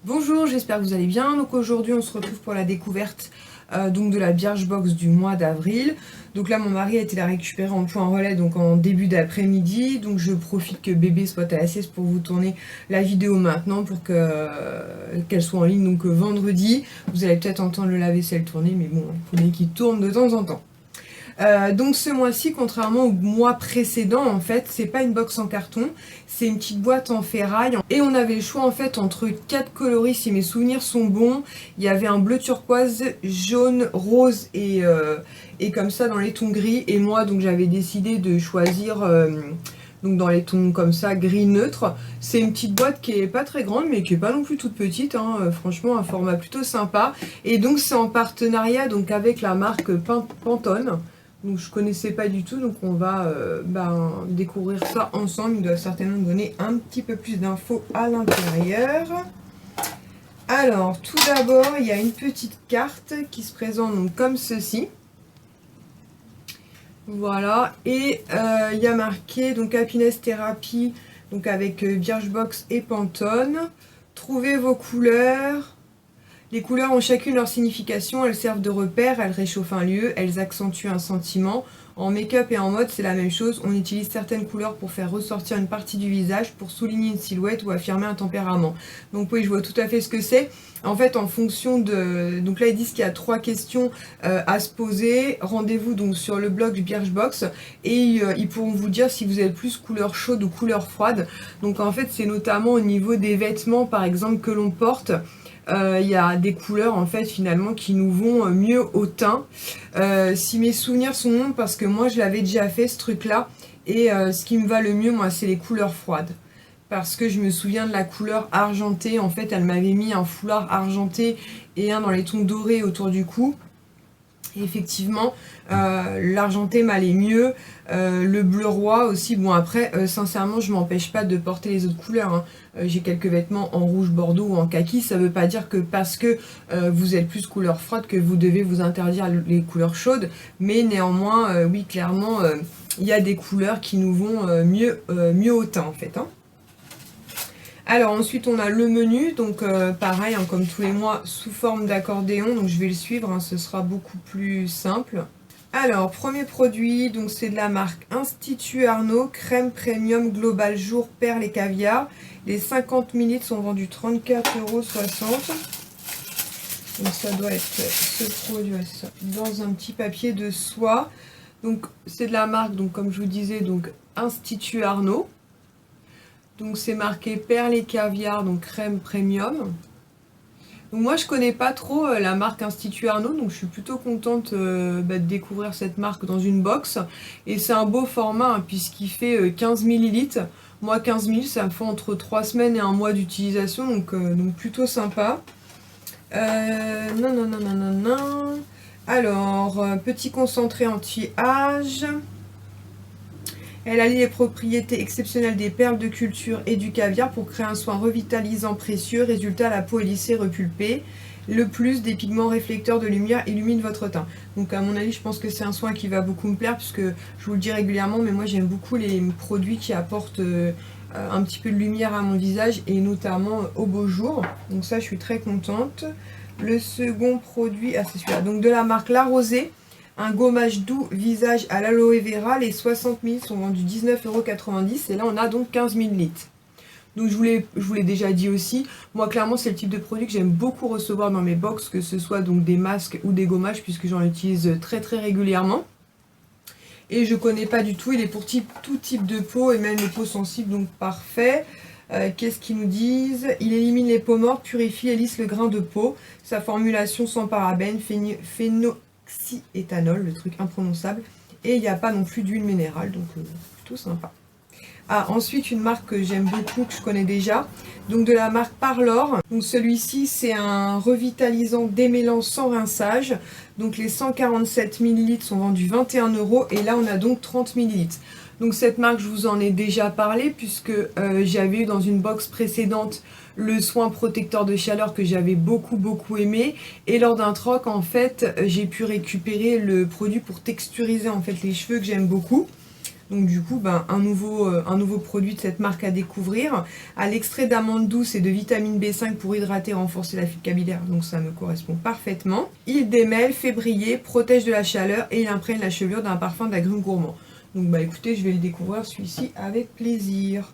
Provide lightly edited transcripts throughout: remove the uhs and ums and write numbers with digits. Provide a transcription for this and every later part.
Bonjour, j'espère que vous allez bien. Donc aujourd'hui on se retrouve pour la découverte donc de la Birchbox du mois d'avril. Donc là mon mari a été la récupérer en point relais donc en début d'après-midi. Donc je profite que bébé soit à la sieste pour vous tourner la vidéo maintenant pour qu'elle soit en ligne donc vendredi. Vous allez peut-être entendre le lave-vaisselle tourner mais bon, il faut qu'il tourne de temps en temps. Donc ce mois-ci, contrairement au mois précédent, en fait, c'est pas une box en carton, c'est une petite boîte en ferraille. Et on avait le choix en fait entre 4 coloris, si mes souvenirs sont bons. Il y avait un bleu turquoise, jaune, rose et comme ça dans les tons gris. Et moi, donc j'avais décidé de choisir donc dans les tons comme ça, gris neutre. C'est une petite boîte qui est pas très grande, mais qui est pas non plus toute petite. Franchement, un format plutôt sympa. Et donc c'est en partenariat donc avec la marque Pantone. Donc je connaissais pas du tout, donc on va découvrir ça ensemble. Il doit certainement nous donner un petit peu plus d'infos à l'intérieur. Alors tout d'abord, il y a une petite carte qui se présente donc comme ceci. Voilà, et il y a marqué donc Happiness Therapy, donc avec Birchbox et Pantone. Trouvez vos couleurs. Les couleurs ont chacune leur signification, elles servent de repère, elles réchauffent un lieu, elles accentuent un sentiment. En make-up et en mode, c'est la même chose. On utilise certaines couleurs pour faire ressortir une partie du visage, pour souligner une silhouette ou affirmer un tempérament. Donc oui, je vois tout à fait ce que c'est. En fait, en fonction de... Donc là, ils disent qu'il y a 3 questions à se poser. Rendez-vous donc sur le blog du Birchbox et ils pourront vous dire si vous êtes plus couleur chaude ou couleur froide. Donc en fait, c'est notamment au niveau des vêtements, par exemple, que l'on porte. Il y a des couleurs en fait finalement qui nous vont mieux au teint. Si mes souvenirs sont bons, parce que moi je l'avais déjà fait ce truc là, et ce qui me va le mieux moi c'est les couleurs froides. Parce que je me souviens de la couleur argentée, en fait elle m'avait mis un foulard argenté et un dans les tons dorés autour du cou. Et effectivement, l'argenté m'allait mieux, le bleu roi aussi. Bon après, sincèrement, je m'empêche pas de porter les autres couleurs. J'ai quelques vêtements en rouge bordeaux ou en kaki. Ça veut pas dire que parce que vous êtes plus couleur froide que vous devez vous interdire les couleurs chaudes. Mais néanmoins, oui, clairement, il y a des couleurs qui nous vont mieux au teint en fait. Alors ensuite on a le menu, donc pareil comme tous les mois sous forme d'accordéon, donc je vais le suivre, ce sera beaucoup plus simple. Alors premier produit, donc c'est de la marque Institut Arnaud, crème premium global jour perles et caviar. Les 50 ml sont vendus 34,60 €. Donc ça doit être ce produit dans un petit papier de soie. Donc c'est de la marque, donc comme je vous disais, donc Institut Arnaud. Donc c'est marqué perles et caviar, donc crème premium. Donc moi je connais pas trop la marque Institut Arnaud, donc je suis plutôt contente de découvrir cette marque dans une box. Et c'est un beau format puisqu'il fait 15 ml. Moi 15 ml ça me fait entre 3 semaines et un mois d'utilisation, donc plutôt sympa. Alors, petit concentré anti-âge. Elle allie les propriétés exceptionnelles des perles de culture et du caviar pour créer un soin revitalisant précieux. Résultat, la peau est lissée, repulpée. Le plus des pigments réflecteurs de lumière illumine votre teint. Donc à mon avis, je pense que c'est un soin qui va beaucoup me plaire puisque je vous le dis régulièrement, mais moi j'aime beaucoup les produits qui apportent un petit peu de lumière à mon visage et notamment au beau jour. Donc ça, je suis très contente. Le second produit, c'est celui-là. Donc de la marque La Rosée. Un gommage doux visage à l'aloe vera, les 60 ml sont vendus 19,90 € et là on a donc 15 ml. Donc je vous l'ai déjà dit aussi, moi clairement c'est le type de produit que j'aime beaucoup recevoir dans mes box, que ce soit donc des masques ou des gommages puisque j'en utilise très régulièrement. Et je connais pas du tout, il est pour tout type de peau et même les peaux sensibles, donc parfait. Qu'est-ce qu'ils nous disent? Il élimine les peaux mortes, purifie et lisse le grain de peau. Sa formulation sans parabènes, éthanol, le truc imprononçable, et il n'y a pas non plus d'huile minérale, donc plutôt sympa. Ensuite une marque que j'aime beaucoup, que je connais déjà, donc de la marque Parlor. Donc celui-ci c'est un revitalisant démêlant sans rinçage, donc les 147 ml sont vendus 21 € et là on a donc 30 ml. Donc cette marque je vous en ai déjà parlé puisque j'avais eu dans une box précédente le soin protecteur de chaleur que j'avais beaucoup aimé, et lors d'un troc en fait j'ai pu récupérer le produit pour texturiser en fait les cheveux que j'aime beaucoup. Donc du coup, ben, un nouveau produit de cette marque à découvrir. À l'extrait d'amande douce et de vitamine B5 pour hydrater et renforcer la fibre capillaire, donc ça me correspond parfaitement. Il démêle, fait briller, protège de la chaleur et il imprègne la chevelure d'un parfum d'agrumes gourmand. Donc bah écoutez, je vais le découvrir celui-ci avec plaisir.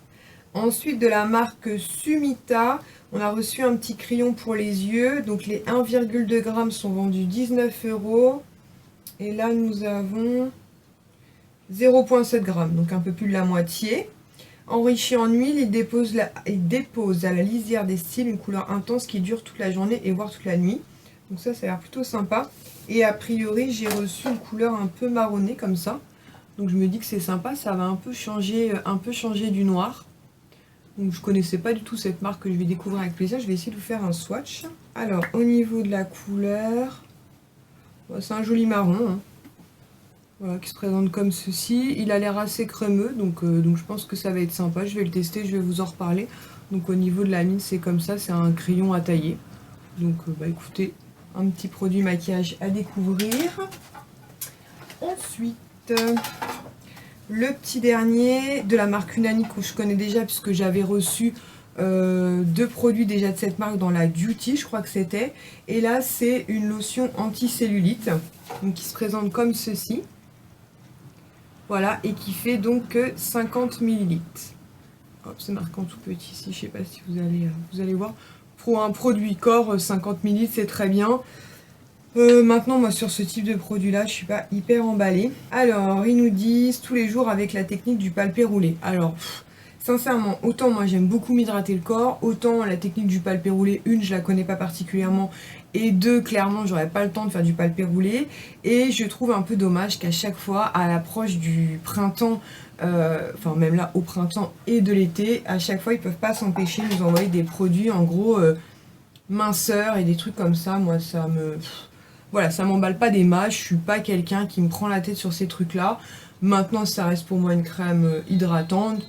Ensuite de la marque Sumita, on a reçu un petit crayon pour les yeux. Donc les 1,2 g sont vendus 19 €. Et là nous avons 0,7 g, donc un peu plus de la moitié. Enrichi en huile, il dépose à la lisière des cils une couleur intense qui dure toute la journée et voire toute la nuit. Donc ça a l'air plutôt sympa. Et a priori, j'ai reçu une couleur un peu marronnée comme ça. Donc je me dis que c'est sympa, ça va un peu changer du noir. Donc je connaissais pas du tout cette marque que je vais découvrir avec plaisir. Je vais essayer de vous faire un swatch. Alors au niveau de la couleur, c'est un joli marron, hein. Voilà, qui se présente comme ceci. Il a l'air assez crémeux, donc je pense que ça va être sympa. Je vais le tester, je vais vous en reparler. Donc au niveau de la mine, c'est comme ça, c'est un crayon à tailler. Donc bah écoutez, un petit produit maquillage à découvrir. Ensuite, le petit dernier de la marque Unani que je connais déjà puisque j'avais reçu 2 produits déjà de cette marque dans la Duty, je crois que c'était. Et là, c'est une lotion anti-cellulite, donc qui se présente comme ceci. Voilà, et qui fait donc 50 ml. Hop, c'est marqué en tout petit ici, je sais pas si vous allez voir. Pour un produit corps, 50 ml, c'est très bien. Maintenant, moi, sur ce type de produit-là, je suis pas hyper emballée. Alors, ils nous disent tous les jours avec la technique du palpé roulé. Alors, sincèrement, autant moi j'aime beaucoup m'hydrater le corps, autant la technique du palpé roulé, une, je la connais pas particulièrement, et deux, clairement, j'aurais pas le temps de faire du palpé roulé. Et je trouve un peu dommage qu'à chaque fois, à l'approche du printemps, enfin même là au printemps et de l'été, à chaque fois, ils peuvent pas s'empêcher de nous envoyer des produits, en gros, minceurs et des trucs comme ça. Moi, ça me... Voilà, ça m'emballe pas des masses, je suis pas quelqu'un qui me prend la tête sur ces trucs-là. Maintenant, ça reste pour moi une crème hydratante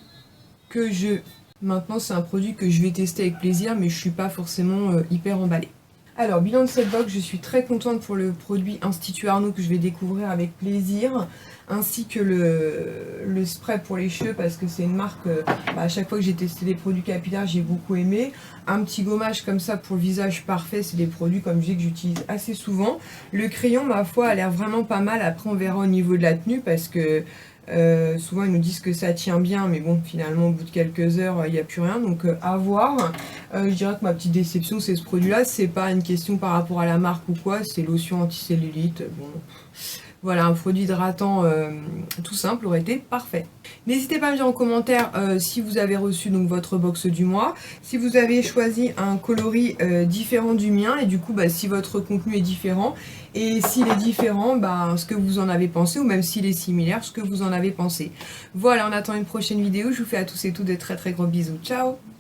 Maintenant, c'est un produit que je vais tester avec plaisir, mais je suis pas forcément hyper emballée. Alors, bilan de cette box, je suis très contente pour le produit Institut Arnaud que je vais découvrir avec plaisir, ainsi que le spray pour les cheveux, parce que c'est une marque, à chaque fois que j'ai testé des produits capillaires, j'ai beaucoup aimé. Un petit gommage comme ça pour le visage parfait, c'est des produits, comme je dis, que j'utilise assez souvent. Le crayon, ma foi, a l'air vraiment pas mal. Après, on verra au niveau de la tenue, parce que souvent ils nous disent que ça tient bien, mais bon, finalement au bout de quelques heures il n'y a plus rien, donc à voir. Je dirais que ma petite déception, c'est ce produit là. C'est pas une question par rapport à la marque ou quoi, c'est lotion anticellulite. Bon, voilà, un produit hydratant tout simple aurait été parfait. N'hésitez pas à me dire en commentaire si vous avez reçu donc votre box du mois, si vous avez choisi un coloris différent du mien, et du coup si votre contenu est différent, et s'il est différent, ce que vous en avez pensé, ou même s'il est similaire, ce que vous en avez pensé. Voilà, on attend une prochaine vidéo. Je vous fais à tous et toutes de très très gros bisous. Ciao!